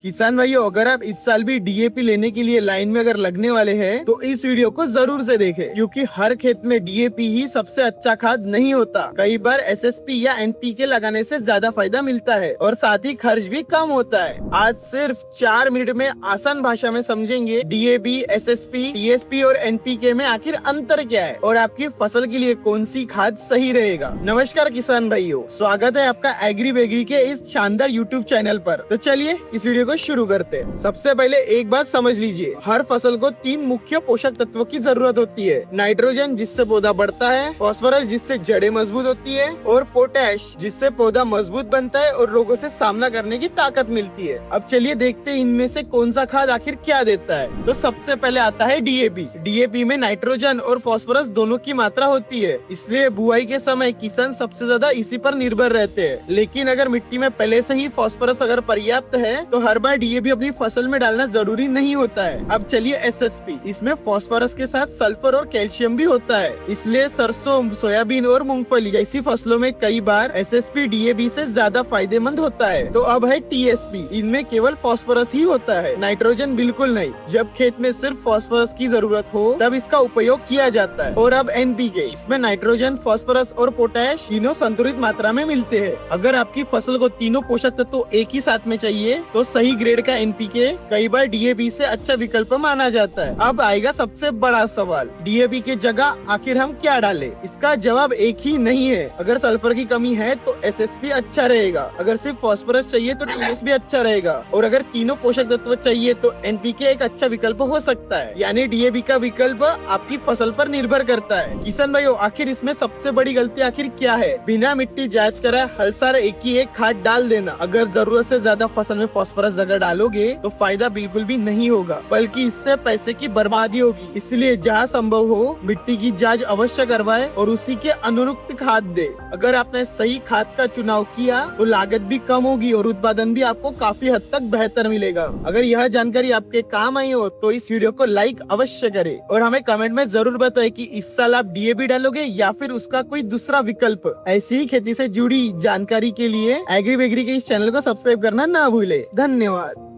किसान भाइयों, अगर आप इस साल भी डीएपी लेने के लिए लाइन में अगर लगने वाले हैं तो इस वीडियो को जरूर से देखें, क्योंकि हर खेत में डीएपी ही सबसे अच्छा खाद नहीं होता। कई बार एसएसपी या एनपीके लगाने से ज्यादा फायदा मिलता है और साथ ही खर्च भी कम होता है। आज सिर्फ 4 मिनट में आसान भाषा में समझेंगे डीएपी, एसएसपी, टीएसपी और एनपीके में आखिर अंतर क्या है और आपकी फसल के लिए कौन सी खाद सही रहेगा। नमस्कार किसान भाइयों, स्वागत है आपका एग्री बेगरी के इस शानदार यूट्यूब चैनल पर। तो चलिए इस वीडियो को शुरू करते हैं। सबसे पहले एक बात समझ लीजिए, हर फसल को 3 मुख्य पोषक तत्वों की जरूरत होती है। नाइट्रोजन, जिससे पौधा बढ़ता है, फास्फोरस, जिससे जड़ें मजबूत होती है, और पोटैश, जिससे पौधा मजबूत बनता है और रोगों से सामना करने की ताकत मिलती है। अब चलिए देखते हैं इनमें से कौन सा खाद आखिर क्या देता है। तो सबसे पहले आता है डीएपी। डीएपी में नाइट्रोजन और फास्फोरस दोनों की मात्रा होती है, इसलिए बुआई के समय किसान सबसे ज्यादा इसी पर निर्भर रहते हैं। लेकिन अगर मिट्टी में पहले से ही फास्फोरस अगर पर्याप्त है तो हर बार डीएपी अपनी फसल में डालना जरूरी नहीं होता है। अब चलिए एसएसपी। इसमें फास्फोरस के साथ सल्फर और कैल्शियम भी होता है, इसलिए सरसों, सोयाबीन और मूंगफली जैसी फसलों में कई बार एसएसपी डीएपी से ज्यादा फायदेमंद होता है। तो अब है टीएसपी। इनमें केवल फास्फोरस ही होता है, नाइट्रोजन बिल्कुल नहीं। जब खेत में सिर्फ फास्फोरस की जरूरत हो तब इसका उपयोग किया जाता है। और अब एनपीके। इसमें नाइट्रोजन, फास्फोरस और पोटैश तीनों संतुलित मात्रा में मिलते हैं। अगर आपकी फसल को तीनों पोषक तत्व एक ही साथ में चाहिए तो सही ग्रेड का एनपीके कई बार डीएपी से अच्छा विकल्प माना जाता है। अब आएगा सबसे बड़ा सवाल, डीएपी की जगह आखिर हम क्या डालें? इसका जवाब एक ही नहीं है। अगर सल्फर की कमी है तो एसएसपी अच्छा रहेगा, अगर सिर्फ फास्फोरस चाहिए तो टीएसपी अच्छा रहेगा, और अगर तीनों पोषक तत्व चाहिए तो एनपीके एक अच्छा विकल्प हो सकता है। यानी डीएपी का विकल्प आपकी फसल पर निर्भर करता है। किसान भाइयों, आखिर इसमें सबसे बड़ी गलती आखिर क्या है? बिना मिट्टी जांच कराए हर साल एक ही एक खाद डाल देना। अगर जरूरत से ज्यादा फसल में फास्फोरस अगर डालोगे तो फायदा बिल्कुल भी नहीं होगा, बल्कि इससे पैसे की बर्बादी होगी। इसलिए जहाँ संभव हो मिट्टी की जांच अवश्य करवाए और उसी के अनुरूप खाद दे। अगर आपने सही खाद का चुनाव किया तो लागत भी कम होगी और उत्पादन भी आपको काफी हद तक बेहतर मिलेगा। अगर यह जानकारी आपके काम आई हो तो इस वीडियो को लाइक अवश्य करें और हमें कमेंट में जरूर बताएं कि इस साल आप डीएपी डालोगे या फिर उसका कोई दूसरा विकल्प। ऐसी ही खेती से जुड़ी जानकारी के लिए एग्री बेगरी के इस चैनल को सब्सक्राइब करना ना भूले। धन्यवाद।